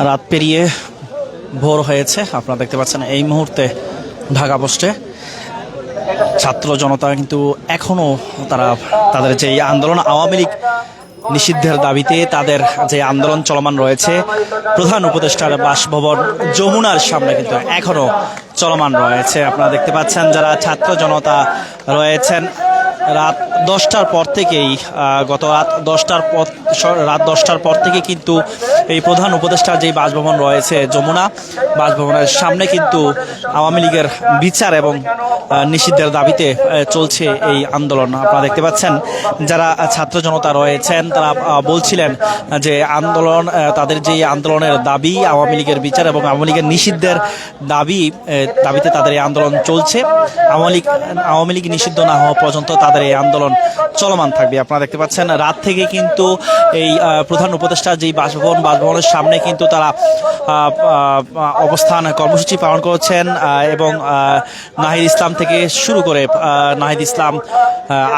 রাত পেরিয়ে ভোর হয়েছে, আপনারা দেখতে পাচ্ছেন এই মুহূর্তে ঢাকা পোস্টে ছাত্র জনতা কিন্তু এখনো তাদের যে আন্দোলন আওয়ামী লীগ নিষিদ্ধের দাবিতে তাদের যে আন্দোলন চলমান রয়েছে প্রধান উপদেষ্টার বাসভবন যমুনার সামনে কিন্তু এখনো চলমান রয়েছে। আপনারা দেখতে পাচ্ছেন যারা ছাত্র জনতা রয়েছেন রাত 10টার পর থেকেই গত রাত 10টার পর থেকে কিন্তু এই প্রধান উপদেষ্টার যে বাসভবন রয়েছে যমুনা বাসভবনের সামনে কিন্তু আওয়ামী লীগের বিচার এবং নিষিদ্ধের দাবিতে চলছে এই আন্দোলন। আপনারা দেখতে পাচ্ছেন যারা ছাত্র জনতা রয়েছেন তারা বলছিলেন যে আন্দোলন তাদের যে আন্দোলনের দাবি আওয়ামী লীগের বিচার এবং আওয়ামী লীগের নিষিদ্ধের দাবিতে তাদের এই আন্দোলন চলছে। আওয়ামী লীগ নিষিদ্ধ না হওয়া পর্যন্ত তাদের এই আন্দোলন চলমান থাকবে। আপনারা দেখতে পাচ্ছেন রাত থেকে কিন্তু এই প্রধান উপদেষ্টা যে বাসভবনের সামনে কিন্তু তারা অবস্থান কর্মসূচি পালন করছেন এবং নাহিদ ইসলাম থেকে শুরু করে নাহিদ ইসলাম,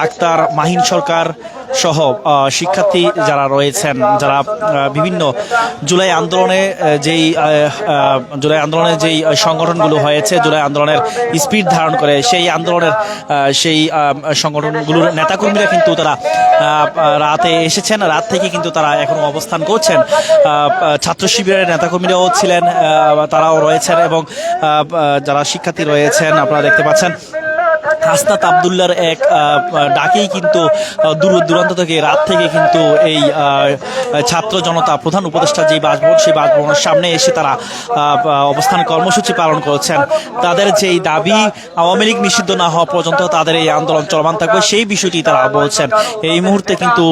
আক্তার, মাহিন সরকার সহ শিক্ষার্থী যারা রয়েছেন, যারা বিভিন্ন জুলাই আন্দোলনের যেই সংগঠনগুলো হয়েছে, জুলাই আন্দোলনের স্পিড ধারণ করে সেই আন্দোলনের সেই সংগঠনগুলোর নেতাকর্মীরা কিন্তু তারা রাতে এসেছেন। রাত থেকে কিন্তু তারা এখনো অবস্থান করছেন। ছাত্র শিবিরের নেতাকর্মীরাও ছিলেন, তারাও রয়েছেন এবং যারা শিক্ষার্থী রয়েছেন আপনারা দেখতে পাচ্ছেন হাসনাত আবদুল্লাহর এক ডাকেই কিন্তু দূর দূরান্ত থেকে রাত থেকে কিন্তু এই ছাত্র জনতা প্রধান উপদেষ্টা যে বাসভবন সেই বাসভবনের সামনে এসে তারা অবস্থান কর্মসূচি পালন করছেন। তাদের যেই দাবি আওয়ামী লীগ নিষিদ্ধ না হওয়া পর্যন্ত তাদের এই আন্দোলন চলমান থাকবে সেই বিষয়টি তারা বলছেন। এই মুহূর্তে কিন্তু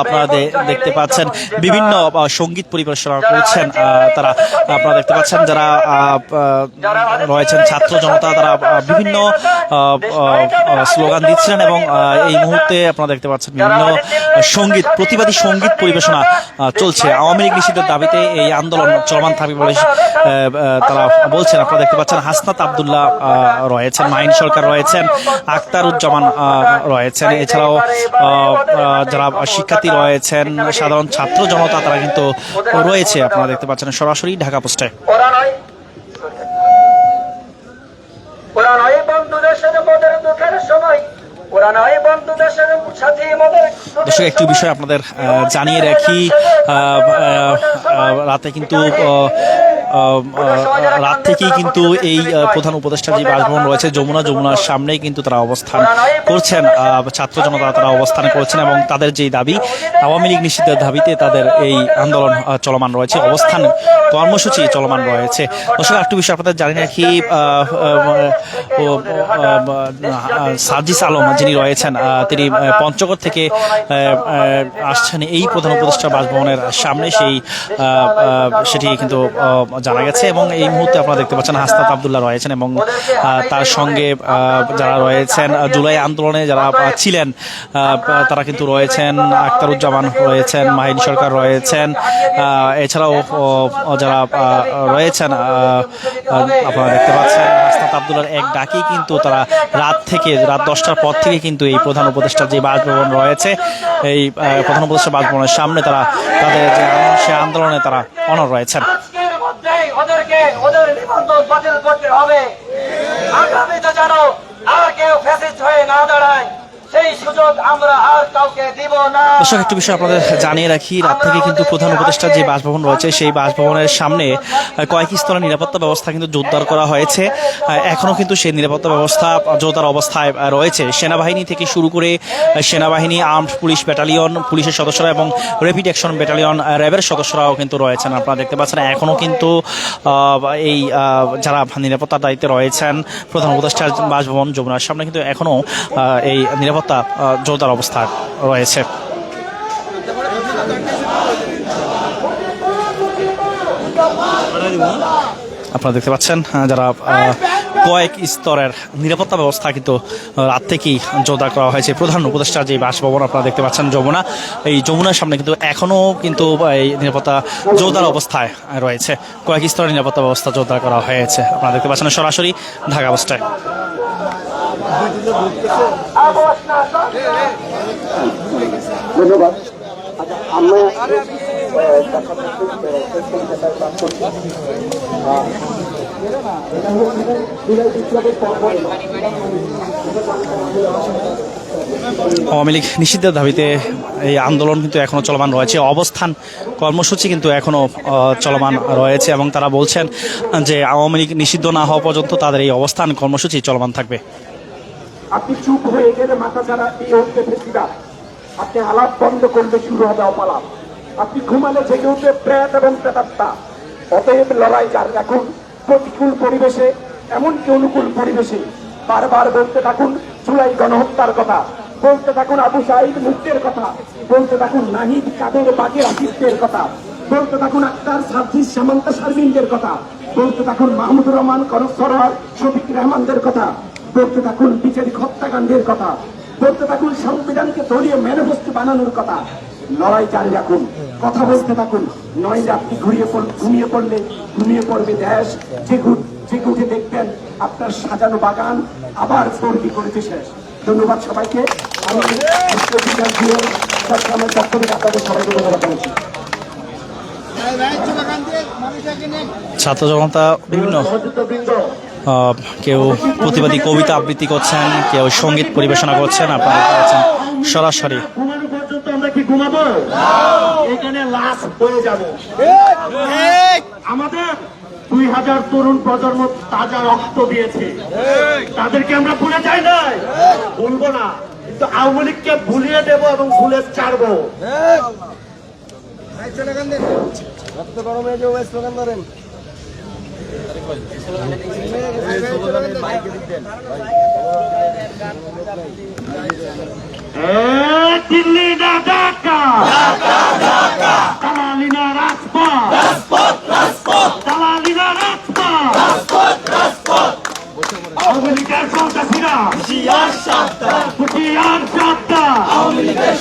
আপনারা দেখতে পাচ্ছেন বিভিন্ন সঙ্গীত পরিবেশনা করছেন তারা। আপনারা দেখতে পাচ্ছেন যারা রয়েছেন ছাত্র জনতা তারা বিভিন্ন স্লোগান দিচ্ছিলেন এবং এই মুহূর্তে আপনারা দেখতে পাচ্ছেন বিভিন্ন প্রতিবাদী সঙ্গীত পরিবেশনা চলছে। আওয়ামী লীগ নিষিদ্ধের দাবিতে এই আন্দোলন চলমান থাকবে বলে তারা বলছেন। আপনারা দেখতে পাচ্ছেন হাসনাত আবদুল্লাহ রয়েছেন, মাহিন সরকার রয়েছেন, আক্তারুজ্জামান রয়েছেন, এছাড়াও যারা শিক্ষার্থী রয়েছেন, সাধারণ ছাত্র জনতা তারা কিন্তু রয়েছে। আপনারা দেখতে পাচ্ছেন সরাসরি ঢাকা পোস্টে। দর্শক একটি বিষয় আপনাদের জানিয়ে রাখি, রাতে কিন্তু রাত থেকেই কিন্তু এই প্রধান উপদেষ্টা যে বাসভবন রয়েছে যমুনার সামনেই কিন্তু তারা অবস্থান করছেন। ছাত্র জনতা তারা অবস্থান করছেন এবং তাদের যেই দাবি আওয়ামী লীগ নিষিদ্ধের দাবিতে তাদের এই আন্দোলন চলমান রয়েছে, অবস্থান কর্মসূচি চলমান রয়েছে। দর্শক একটু বিষয় আপনাদের জানিয়ে রাখি, সার্জিস আলম যিনি রয়েছেন তিনি পঞ্চগড় থেকে আসছেন এই প্রধান উপদেষ্টা বাসভবনের সামনে, সেটি কিন্তু জানা গেছে। এবং এই মুহূর্তে আপনারা দেখতে পাচ্ছেন হাসনাত আবদুল্লাহ রয়েছেন এবং তার সঙ্গে যারা রয়েছেন জুলাই আন্দোলনে যারা ছিলেন তারা কিন্তু রয়েছেন, আক্তারুজ্জামান রয়েছেন, মাহিন সরকার রয়েছেন, এছাড়াও যারা রয়েছেন আপনারা দেখতে পাচ্ছেন হাসনাত আবদুল্লাহর এক ডাকেই কিন্তু তারা রাত 10টার পর থেকে কিন্তু এই প্রধান উপদেষ্টার যে বাসভবন রয়েছে এই প্রধান উপদেষ্টা বাসভবনের সামনে তারা তাদের যে আন্দোলনে তারা অনড় রয়েছেন। ওদের নিবন্ধন বাতিল করতে হবে। আগামীতে যেন আর কেউ ফ্যাসিস্ট হয়ে না দাঁড়ায় সেই সুযোগ আমরা আর কাউকে দিব না। দর্শক একটু বিষয় আপনাদের জানিয়ে রাখি, রাত থেকে কিন্তু প্রধান উপদেষ্টার যে বাসভবন রয়েছে সেই বাসভবনের সামনে কয়েক স্তরের নিরাপত্তা ব্যবস্থা কিন্তু জোরদার করা হয়েছে। এখনো কিন্তু সেই নিরাপত্তা ব্যবস্থা জোরদার অবস্থায় রয়েছে। সেনাবাহিনী থেকে শুরু করে সেনাবাহিনী, আর্মড পুলিশ ব্যাটালিয়ন, পুলিশের সদস্যরা এবং র্যাপিড অ্যাকশন ব্যাটালিয়ন, র্যাবের সদস্যরাও কিন্তু রয়েছেন। আপনারা দেখতে পাচ্ছেন এখনো কিন্তু এই যারা নিরাপত্তার দায়িত্বে রয়েছেন প্রধান উপদেষ্টার বাসভবন যমুনার সামনে কিন্তু এখনো এই নিরাপত্তা জোরদার অবস্থায় রয়েছে। আপনারা দেখতে পাচ্ছেন যারা কয়েক স্তরের নিরাপত্তা ব্যবস্থা কিন্তু রাত থেকেই জোরদার করা হয়েছে। প্রধান উপদেষ্টার যে বাসভবন আপনারা দেখতে পাচ্ছেন যমুনা, এই যমুনার সামনে কিন্তু এখনও কিন্তু এই নিরাপত্তা জোরদার অবস্থায় রয়েছে। কয়েক স্তরের নিরাপত্তা ব্যবস্থা জোরদার করা হয়েছে। আপনারা দেখতে পাচ্ছেন সরাসরি ঢাকা পোস্টে। ধন্যবাদ। আওয়ামী লীগ নিষিদ্ধের দাবিতে এই আন্দোলন কিন্তু এখনো চলমান রয়েছে, অবস্থান কর্মসূচি কিন্তু এখনো চলমান রয়েছে এবং তারা বলছেন যে আওয়ামী লীগ নিষিদ্ধ না হওয়া পর্যন্ত তাদের এই অবস্থান কর্মসূচি চলমান থাকবে। আপনি চুপ হয়ে গেলে মাথা ছাড়া এই হচ্ছে ফেসিবাদ। আপনি আলাপ বন্ধ করলে শুরু হবে অপালাপ। আপনি ঘুমালে জেগে উঠবে প্রেত এবং প্রেতাত্মা। অতএব লড়াই যার রাখুন প্রতিকূল পরিবেশে, এমনকি অনুকূল পরিবেশে। বারবার বলতে থাকুন জুলাই গণহত্যার কথা, বলতে থাকুন আবু সাঈদ মুক্তির কথা, বলতে থাকুন নাহিদ কাদের বাগের আসিফের কথা, বলতে থাকুন আক্তার সার্জিস সামান্তা শারমিনদের কথা, বলতে থাকুন মাহমুদুর রহমান সরোয়ার শফিক রহমানদের কথা, বলতে থাকুন বিচারিক হত্যাকাণ্ডের কথা, বলতে থাকুন সংবিধানকে দলীয় ম্যানিফেস্টো বানানোর কথা। লড়াই জারি রাখুন, কথা বলতে থাকুন, নইলে আপনি ঘুমিয়ে পড়লে ঘুমিয়ে পড়বে দেশ। জেগে উঠে দেখবেন আপনার সাজানো বাগান আবার তৈরি করেছে শেষ। ধন্যবাদ সবাইকে। আমি আপনাদের সবাইকে ধন্যবাদ জানাচ্ছি। ছাত্র জনতা বিভিন্ন কেউ প্রতিবাদী কবিতা আবৃত্তি করছেন, কেউ সঙ্গীত পরিবেশনা করছেন, আপনারা দেখতে সরাসরি। ঘুমানো পর্যন্ত আমরা কি ঘুমাবো? এখানে লাশ হয়ে যাব। আমাদের 2000 তরুণ প্রজন্ম তাজা রক্ত দিয়েছে, তাদেরকে আমরা ভুলে যাই নাই, ভুলবো না, কিন্তু আওয়ামী লীগকে ভুলিয়ে দেব এবং ভুলে ছাড়বো। দিল্লি না ঢাকা, দালালি না রাজপথ, দালালি না রাজপথ, আওয়ামী লীগের সন্ত্রাসীরা হুঁশিয়ার সাবধান, আওয়ামী লীগের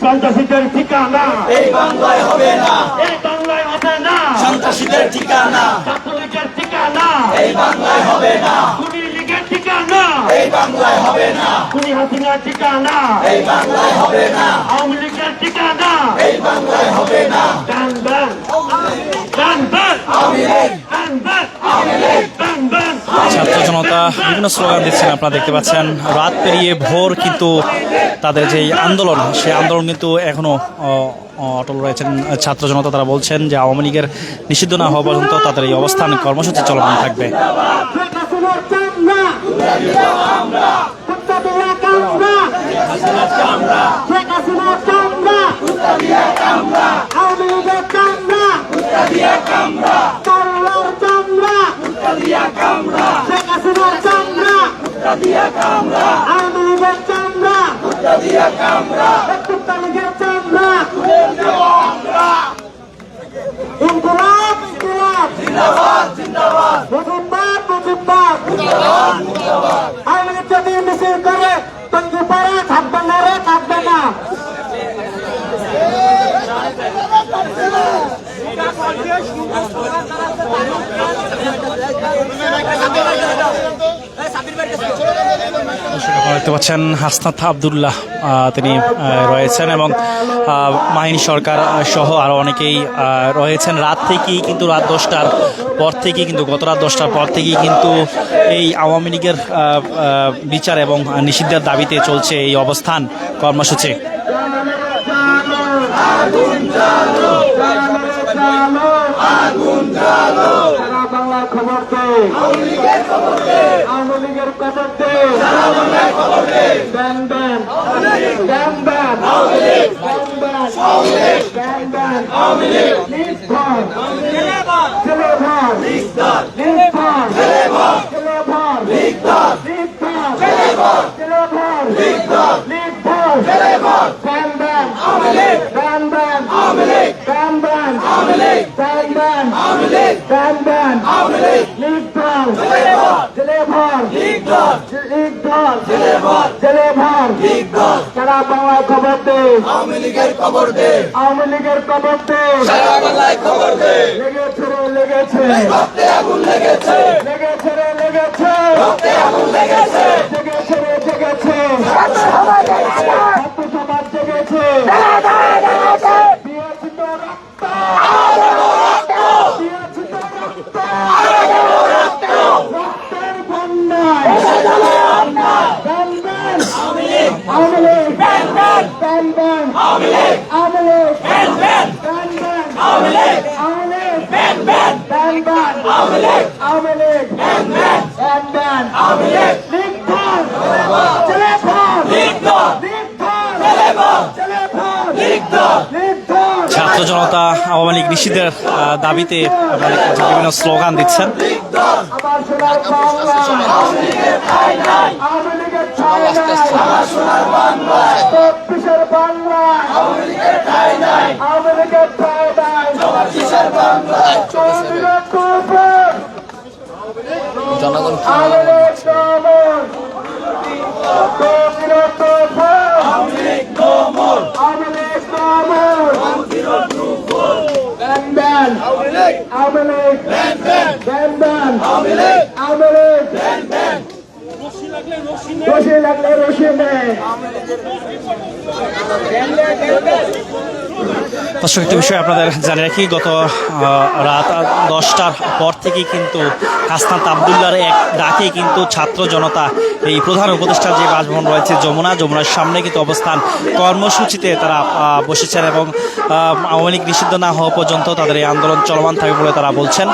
সন্ত্রাসীদের ঠিকানা এই বাংলায় হবে না, এই বাংলায় হবে না, সন্ত্রাসীদের ঠিকানা ছাত্রলীগের ঠিকানা এই বাংলায় হবে না, খুনি লীগের ঠিকানা এই বাংলায় হবে না, খুনি হাসিনার ঠিকানা এই বাংলায় হবে না, আওয়ামী লীগের ঠিকানা এই বাংলায় হবে না। ডান ডান ডান ডান আওয়ামী লীগ, ডান ডান আওয়ামী লীগ, ডান ডান। ছাত্র জনতা বিভিন্ন স্লোগান দিচ্ছেন, আপনারা দেখতে পাচ্ছেন। রাত পেরিয়ে ভোর কিন্তু তাদের যে আন্দোলন, সেই আন্দোলন কিন্তু এখনো অটল রয়েছেন ছাত্র জনতা। তারা বলছেন যে আওয়ামী লীগের নিষিদ্ধ না হওয়া পর্যন্ত তাদের এই অবস্থান কর্মসূচি চলমান থাকবে। যদি মিছিল করে তঙ্গি পারে থাকবে না রে, থাকবে না। দেখতে পাচ্ছেন হাসনাত আবদুল্লাহ তিনি রয়েছেন এবং মাহিনী সরকার সহ আরো অনেকেই রয়েছেন। রাত থেকেই কিন্তু রাত 10টার পর থেকেই কিন্তু গত রাত 10টার পর থেকেই কিন্তু এই আওয়ামী লীগের বিচার এবং নিষিদ্ধের দাবিতে চলছে এই অবস্থান কর্মসূচি। বাংলা খবর দে, আওয়ামী লীগের খবর দে, ব্যান ব্যান ব্যান ব্যান সারা বাংলায় খবর দে, আওয়ামী লীগের খবর দে, আওয়ামী লীগের খবর দে, সারা বাংলায় খবর দে। লেগেছে রে লেগেছে, রক্তে আগুন লেগেছে, লেগেছে রে লেগেছে, রক্তে আগুন লেগেছে, জেগেছে রে জেগেছে, ছাত্র সমাজ জেগেছে, বিএনপি আওয়ামী লীগ ব্যান লিখুন টেলিফোন ছাত্র জনতা আওয়ামী লীগ নিষিদ্ধের দাবিতে আপনারা দেখতে পাচ্ছেন বিভিন্ন স্লোগান দিচ্ছেন। আমার সোনার বাংলা আওয়ামী লীগের ঠাঁই নাই আওয়ামী লীগের ঠাঁই নাই আমার সোনার বাংলা 24 বাংলা আওয়ামী লীগের ঠাঁই নাই আওয়ামী লীগের ঠাঁই নাই 24 বাংলা চৌধুরীর কুফর জনগণ আওয়ামী লীগ নমর চৌধুরীর কুফর আওয়ামী লীগ নমর আওয়ামী লীগ নমর চৌধুরীর কুফর ban Awami League ban Awami League ban রশি লাগলে রশি নেই দর্শক একটি বিষয় আপনাদের জানিয়ে রাখি, গত রাত 10টার পর থেকেই কিন্তু হাসনাত আবদুল্লাহর এক ডাকে কিন্তু ছাত্র জনতা এই প্রধান উপদেষ্টার যে বাসভবন রয়েছে যমুনার সামনে কিন্তু অবস্থান কর্মসূচিতে তারা বসেছেন এবং আওয়ামী লীগ নিষিদ্ধ না হওয়া পর্যন্ত তাদের এই আন্দোলন চলমান থাকবে বলে তারা বলছেন।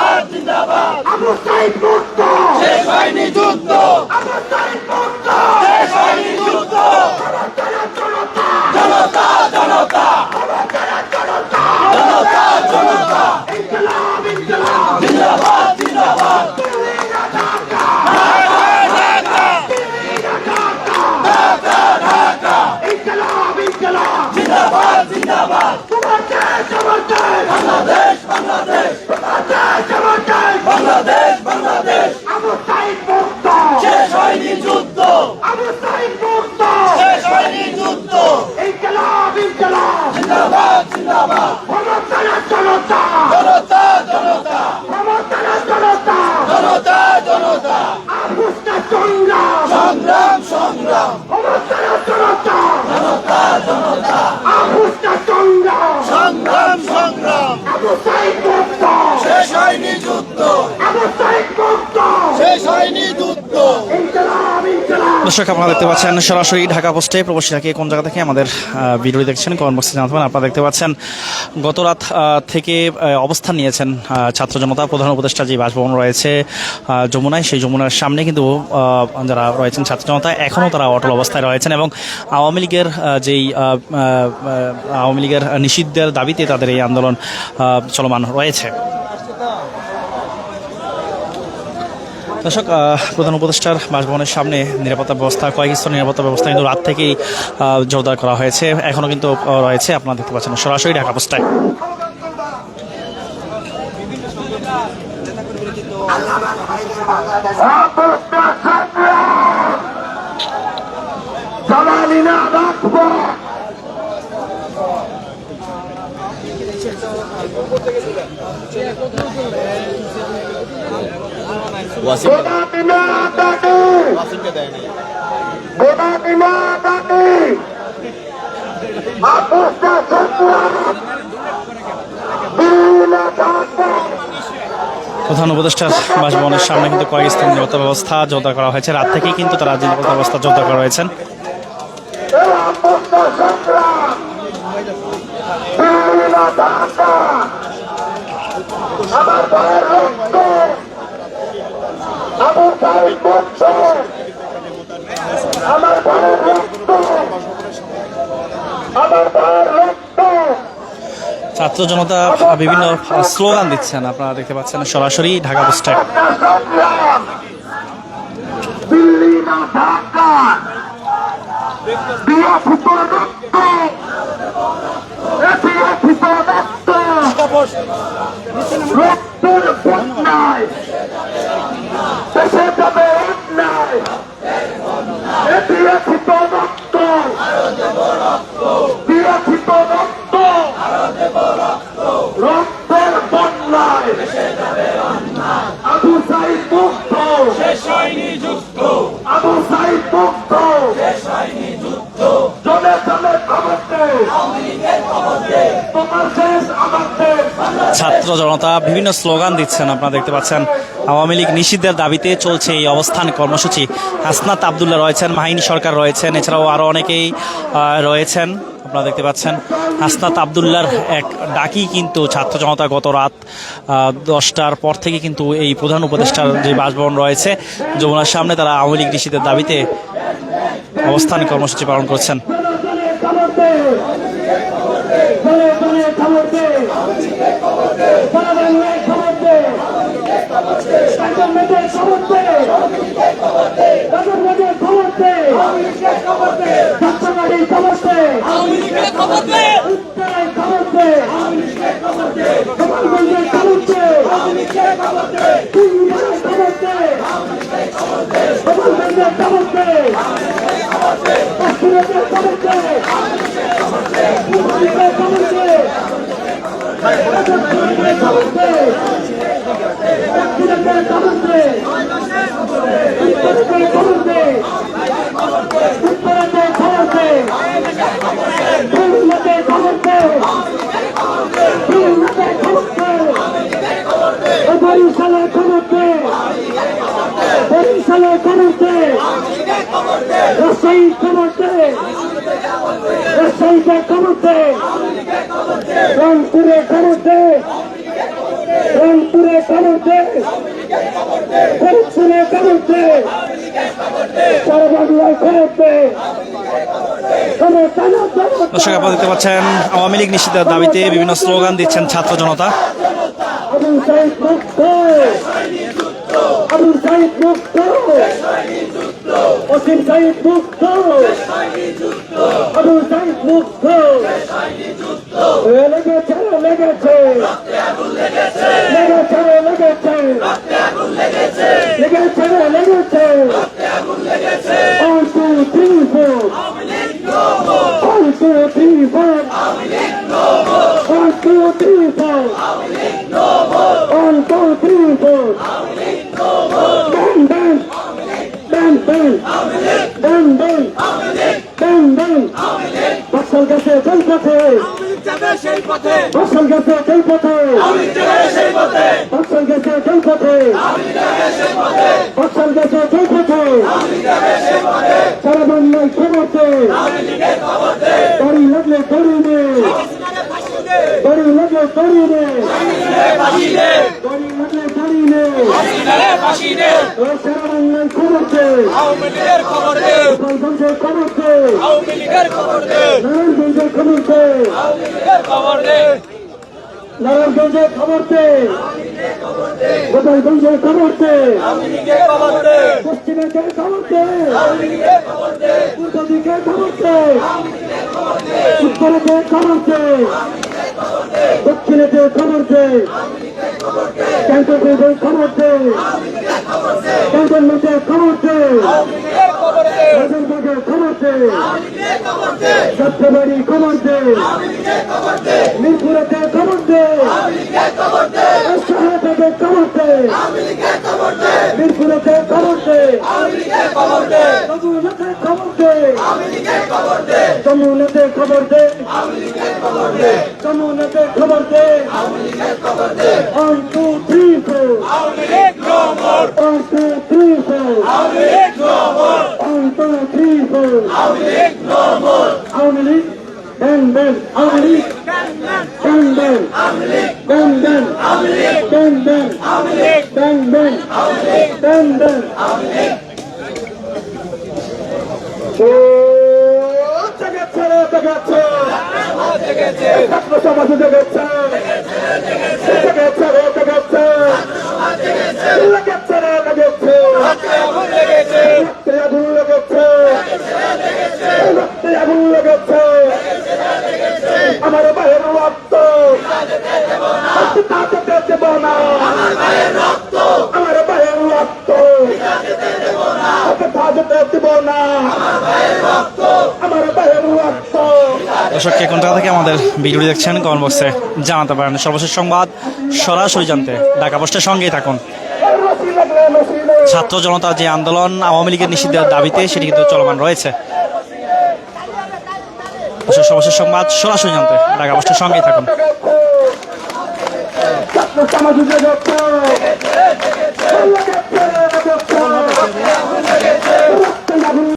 দর্শক আপনারা দেখতে পাচ্ছেন সরাসরি ঢাকা পোস্টে প্রবাসীরা কে কোন জায়গা থেকে আমাদের ভিডিও দেখছেন কমেন্ট বক্সে জানাতে পারেন। আপনারা দেখতে পাচ্ছেন গত রাত থেকে অবস্থান নিয়েছেন ছাত্র জনতা প্রধান উপদেষ্টা যে বাসভবন রয়েছে যমুনায়, সেই যমুনার সামনে কিন্তু যারা রয়েছেন ছাত্র জনতা এখনও তারা অটল অবস্থায় রয়েছেন এবং আওয়ামী লীগের নিষিদ্ধের দাবিতে তাদের এই আন্দোলন চলমান রয়েছে। দর্শক প্রধান উপদেষ্টার বাসভবনের সামনে নিরাপত্তা ব্যবস্থা, কয়েক স্তরের নিরাপত্তা ব্যবস্থা কিন্তু রাত থেকেই জোরদার করা হয়েছে, এখনও কিন্তু রয়েছে। আপনারা দেখতে পাচ্ছেন সরাসরি ঢাকা পোস্টায়। প্রধান উপদেষ্টার বাসভবনের সামনে কিন্তু কয়েক স্তরের নিরাপত্তা ব্যবস্থা জোরদার করা হয়েছে, রাত থেকেই কিন্তু তারা নিরাপত্তা ব্যবস্থা জোরদার করা হয়েছেন। ছাত্র জনতা বিভিন্ন স্লোগান দিচ্ছেন, আপনারা দেখতে পাচ্ছেন সরাসরি ঢাকা পোস্টায়। দিল্লি না ঢাকা রক্তের বন্যায় দেশে যাবে অন্যায়, দিয়েছিত রক্ত দিয়েছিত রক্ত রক্তের বন্যায় আবু সাইদ মুক্ত আবু সাইদ মুক্ত জনে জনে খবর দে তোমার শেষ আমার দেশ। ছাত্র জনতা বিভিন্ন স্লোগান দিচ্ছেন, আপনারা দেখতে পাচ্ছেন আওয়ামী লীগ নিষিদ্ধের দাবিতে চলছে এই অবস্থান কর্মসূচি। হাসনাত আবদুল্লাহ রয়েছেন, মাহিনী সরকার রয়েছেন, এছাড়াও আরও অনেকেই রয়েছেন। আপনারা দেখতে পাচ্ছেন হাসনাত আবদুল্লাহর এক ডাকি কিন্তু ছাত্র জনতা গত রাত 10টার পর থেকে কিন্তু এই প্রধান উপদেষ্টার যে বাসভবন রয়েছে যমুনার সামনে তারা আওয়ামী লীগ নিষিদ্ধের দাবিতে অবস্থান কর্মসূচি পালন করছেন। দর্শক আপনারা দেখতে পাচ্ছেন আওয়ামী লীগ নিষিদ্ধের দাবিতে বিভিন্ন স্লোগান দিচ্ছেন ছাত্র জনতা। নারায়ণগঞ্জের খবর দে, গোপালগঞ্জের খবর দে, পশ্চিমের খবর দে, পূর্ব দিকের খবর দে, উত্তরের খবর দে, দক্ষিণের খবর দে, ক্যান্টনমেন্টের খবর দে, ক্যান্টনমেন্টের খবর দে, রাজনগরের খবর দে, সত্যবাড়ি খবর দে, মিরপুরের খবর দে, শাহবাগের খবর দে, মিরপুরের খবর দে, যমুনাতে খবর দে, যমুনাতে খবর দে, যমুনাতে খবর দে, 1 2 3 4 1 2 3 4 1 2 3 4 Awami League ban ban, Awami League ban ban, ban ban, ban ban, ban ban, ban ban. ছাত্র সমাজ জেগেছে, আমার ভাইয়ের রক্ত তাতে দেব না, আমার ভাইয়ের রক্ত তাতে দেব না, আমার ভাইয়ের রক্ত। দর্শক কে কোন জায়গা থেকে আমাদের ভিডিওটি দেখছেন কমেন্ট বক্সে জানাতে পারেন। সর্বশেষ সংবাদ সরাসরি জানতে ঢাকা পোস্টের সঙ্গেই থাকুন। ছাত্র জনতা যে আন্দোলন আওয়ামী লীগের নিষিদ্ধের দাবিতে সেটি কিন্তু চলমান রয়েছে। সর্বশেষ সংবাদ সরাসরি জানতে ঢাকা পোস্টের সঙ্গেই থাকুন। ছাত্র সমাজ